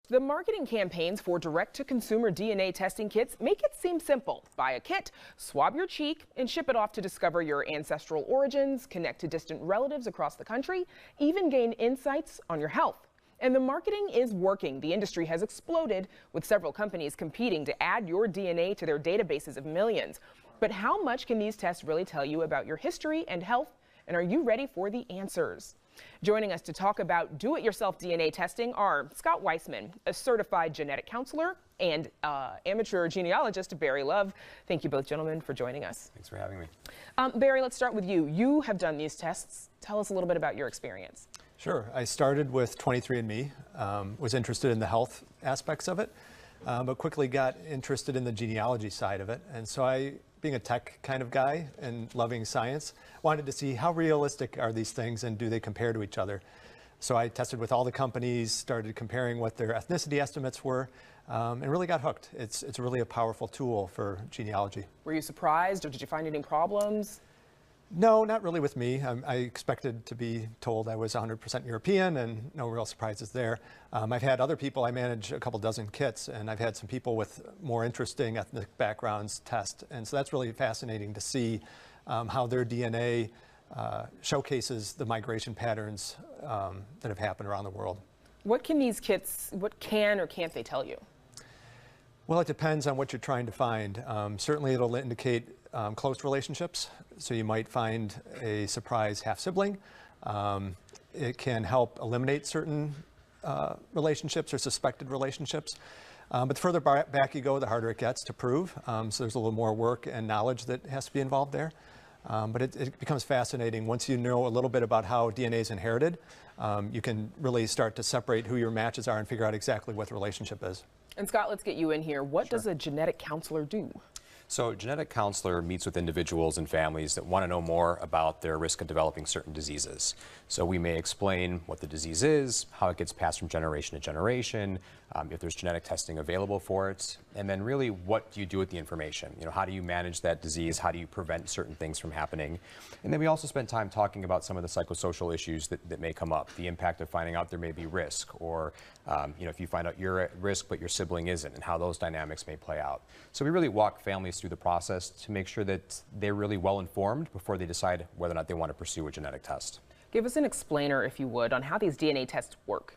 The marketing campaigns for direct-to-consumer DNA testing kits make it seem simple. Buy a kit, swab your cheek, and ship it off to discover your ancestral origins, connect to distant relatives across the country, even gain insights on your health. And the marketing is working. The industry has exploded, with several companies competing to add your DNA to their databases of millions. But how much can these tests really tell you about your history and health? And are you ready for the answers? Joining us to talk about do-it-yourself DNA testing are Scott Weissman, a certified genetic counselor, and amateur genealogist Barry Love. Thank you both, gentlemen, for joining us. Thanks for having me. Barry, let's start with you. You have done these tests. Tell us a little bit about your experience. Sure. I started with 23andMe, was interested in the health aspects of it, but quickly got interested in the genealogy side of it. And so I, being a tech kind of guy and loving science, wanted to see how realistic are these things and do they compare to each other. So I tested with all the companies, started comparing what their ethnicity estimates were, and really got hooked. It's really a powerful tool for genealogy. Were you surprised, or did you find any problems? No, not really with me. I expected to be told I was 100% European, and no real surprises there. I've had other people, I manage a couple dozen kits, and I've had some people with more interesting ethnic backgrounds test. And so that's really fascinating to see how their DNA showcases the migration patterns that have happened around the world. What can these kits, what can or can't they tell you? Well, it depends on what you're trying to find. Certainly it'll indicate close relationships. So you might find a surprise half-sibling. It can help eliminate certain relationships or suspected relationships. But the further back you go, the harder it gets to prove. So there's a little more work and knowledge that has to be involved there. But it becomes fascinating. Once you know a little bit about how DNA is inherited, you can really start to separate who your matches are and figure out exactly what the relationship is. And Scott, let's get you in here. What does a genetic counselor do? So a genetic counselor meets with individuals and families that want to know more about their risk of developing certain diseases. So we may explain what the disease is, how it gets passed from generation to generation, if there's genetic testing available for it, and then really what do you do with the information? You know, how do you manage that disease? How do you prevent certain things from happening? And then we also spend time talking about some of the psychosocial issues that may come up, the impact of finding out there may be risk, or you know, if you find out you're at risk but your sibling isn't, and how those dynamics may play out. So we really walk families through the process to make sure that they're really well informed before they decide whether or not they want to pursue a genetic test. Give us an explainer, if you would, on how these DNA tests work.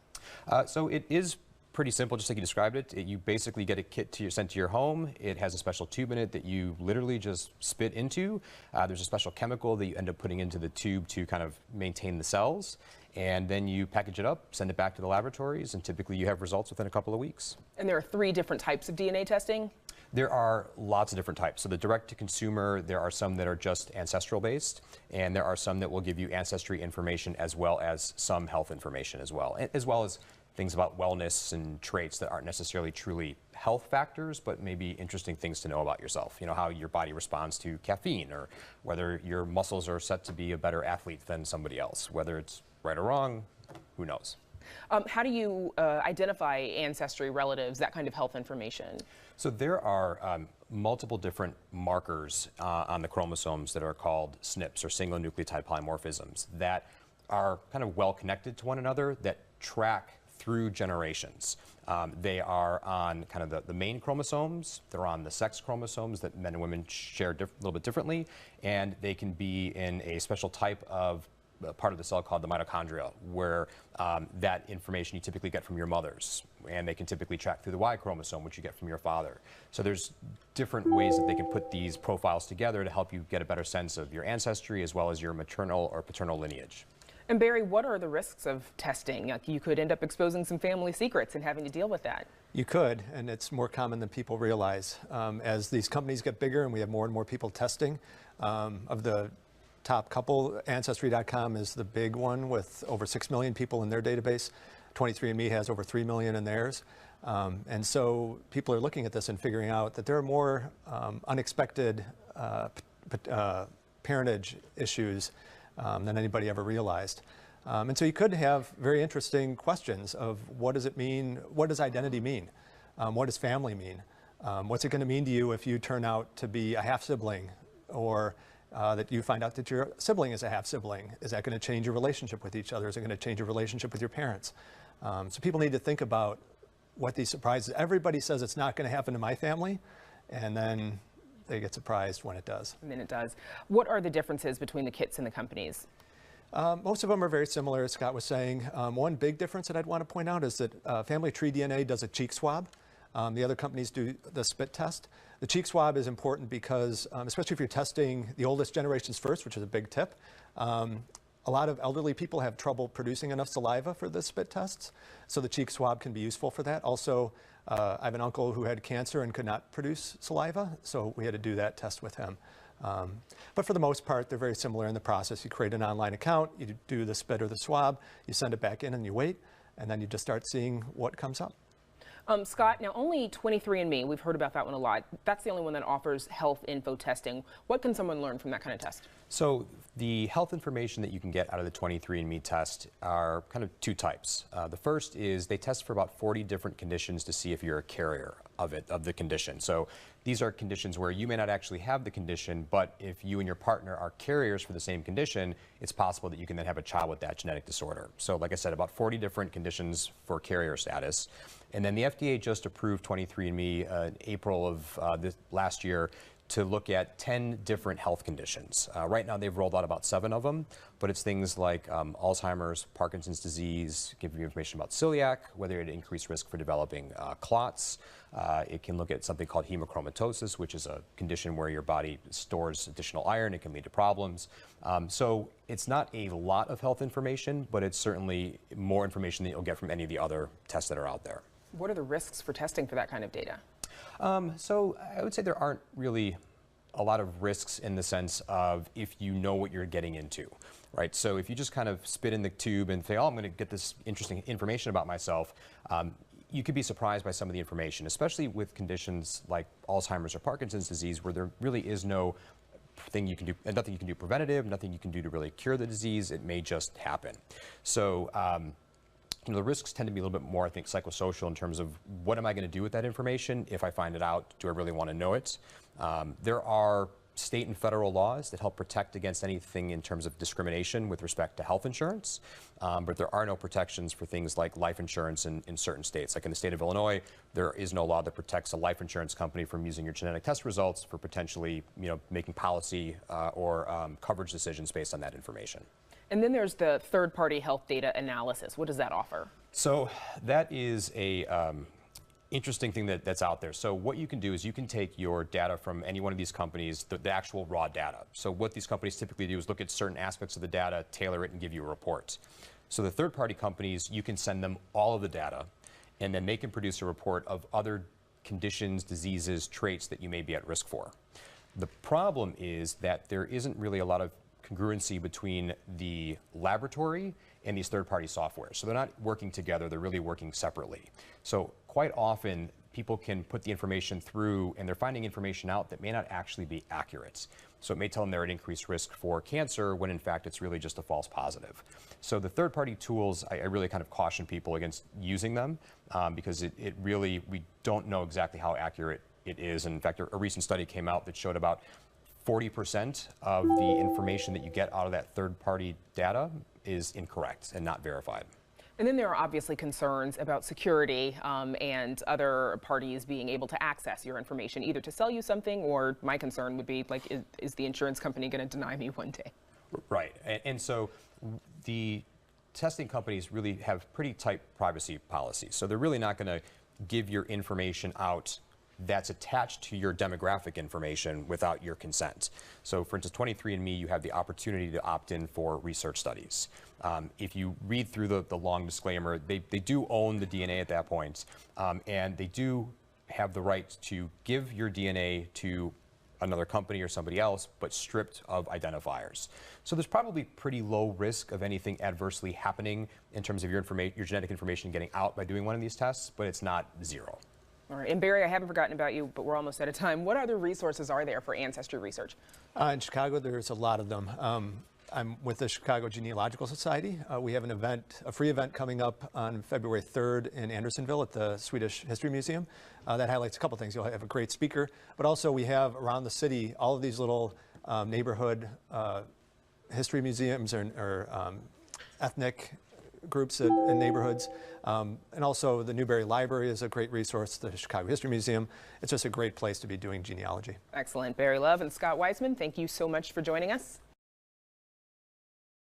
So it is pretty simple, just like you described it. You basically get a kit sent to your home. It has a special tube in it that you literally just spit into. There's a special chemical that you end up putting into the tube to kind of maintain the cells. And then you package it up, send it back to the laboratories, and typically you have results within a couple of weeks. And there are 3 different types of DNA testing? There are lots of different types. So the direct-to-consumer, there are some that are just ancestral-based, and there are some that will give you ancestry information as well as some health information as well as things about wellness and traits that aren't necessarily truly health factors, but maybe interesting things to know about yourself. You know, how your body responds to caffeine, or whether your muscles are set to be a better athlete than somebody else. Whether it's right or wrong, who knows? How do you identify ancestry, relatives, that kind of health information? So there are multiple different markers on the chromosomes that are called SNPs, or single nucleotide polymorphisms, that are kind of well connected to one another, that track through generations. They are on kind of the main chromosomes, they're on the sex chromosomes that men and women share a little bit differently, and they can be in a special type of part of the cell called the mitochondria, where that information you typically get from your mothers, and they can typically track through the Y chromosome, which you get from your father. So there's different ways that they can put these profiles together to help you get a better sense of your ancestry as well as your maternal or paternal lineage. And Barry, what are the risks of testing? You could end up exposing some family secrets and having to deal with that. You could, and it's more common than people realize. As these companies get bigger and we have more and more people testing, of the top couple, Ancestry.com is the big one with over 6 million people in their database. 23andMe has over 3 million in theirs. And so people are looking at this and figuring out that there are more unexpected parentage issues than anybody ever realized. And so you could have very interesting questions of what does it mean, what does identity mean? What does family mean? What's it going to mean to you if you turn out to be a half-sibling, or that you find out that your sibling is a half-sibling? Is that going to change your relationship with each other? Is it going to change your relationship with your parents? So people need to think about what these surprises, everybody says it's not going to happen to my family, and then they get surprised when it does. And then it does. What are the differences between the kits and the companies? Most of them are very similar, as Scott was saying. One big difference that I'd want to point out is that Family Tree DNA does a cheek swab. The other companies do the spit test. The cheek swab is important because, especially if you're testing the oldest generations first, which is a big tip, a lot of elderly people have trouble producing enough saliva for the spit tests, so the cheek swab can be useful for that. Also, I have an uncle who had cancer and could not produce saliva, so we had to do that test with him. But for the most part, they're very similar in the process. You create an online account, you do the spit or the swab, you send it back in and you wait, and then you just start seeing what comes up. Scott, now only 23andMe, we've heard about that one a lot. That's the only one that offers health info testing. What can someone learn from that kind of test? So the health information that you can get out of the 23andMe test are kind of two types. The first is they test for about 40 different conditions to see if you're a carrier of the condition. So these are conditions where you may not actually have the condition, but if you and your partner are carriers for the same condition, it's possible that you can then have a child with that genetic disorder. So like I said, about 40 different conditions for carrier status. And then the FDA just approved 23andMe in April of this last year to look at 10 different health conditions. Right now they've rolled out about 7 of them, but it's things like Alzheimer's, Parkinson's disease, give you information about celiac, whether it increased risk for developing clots. It can look at something called hemochromatosis, which is a condition where your body stores additional iron. It can lead to problems. So it's not a lot of health information, but it's certainly more information than you'll get from any of the other tests that are out there. What are the risks for testing for that kind of data? So I would say there aren't really a lot of risks in the sense of if you know what you're getting into, right? So if you just kind of spit in the tube and say, oh, I'm going to get this interesting information about myself, you could be surprised by some of the information, especially with conditions like Alzheimer's or Parkinson's disease, where there really is no thing you can do, nothing you can do preventative, nothing you can do to really cure the disease. It may just happen. So, the risks tend to be a little bit more, I think, psychosocial in terms of what am I going to do with that information? If I find it out, do I really want to know it? There are state and federal laws that help protect against anything in terms of discrimination with respect to health insurance, but there are no protections for things like life insurance in certain states. Like in the state of Illinois, there is no law that protects a life insurance company from using your genetic test results for potentially, making policy or coverage decisions based on that information. And then there's the third-party health data analysis. What does that offer? So that is a interesting thing that's out there. So what you can do is you can take your data from any one of these companies, the actual raw data. So what these companies typically do is look at certain aspects of the data, tailor it, and give you a report. So the third-party companies, you can send them all of the data, and then they can produce a report of other conditions, diseases, traits that you may be at risk for. The problem is that there isn't really a lot of congruency between the laboratory and these third-party software. So they're not working together, they're really working separately. So quite often, people can put the information through and they're finding information out that may not actually be accurate. So it may tell them they're at increased risk for cancer when in fact it's really just a false positive. So the third-party tools, I really kind of caution people against using them because it really, we don't know exactly how accurate it is. And in fact, a recent study came out that showed about 40% of the information that you get out of that third-party data is incorrect and not verified. And then there are obviously concerns about security and other parties being able to access your information, either to sell you something, or my concern would be, like, is the insurance company going to deny me one day? Right. And so the testing companies really have pretty tight privacy policies. So they're really not going to give your information out that's attached to your demographic information without your consent. So for instance, 23andMe, you have the opportunity to opt in for research studies. If you read through the long disclaimer, they do own the DNA at that point, and they do have the right to give your DNA to another company or somebody else, but stripped of identifiers. So there's probably pretty low risk of anything adversely happening in terms of your genetic information getting out by doing one of these tests, but it's not zero. All right. And Barry, I haven't forgotten about you, but we're almost out of time. What other resources are there for ancestry research? In Chicago, there's a lot of them. I'm with the Chicago Genealogical Society. We have an event, a free event coming up on February 3rd in Andersonville at the Swedish History Museum. That highlights a couple things. You'll have a great speaker, but also we have around the city all of these little neighborhood history museums or ethnic groups in neighborhoods. And also the Newberry Library is a great resource, the Chicago History Museum. It's just a great place to be doing genealogy. Excellent. Barry Love and Scott Weisman, thank you so much for joining us.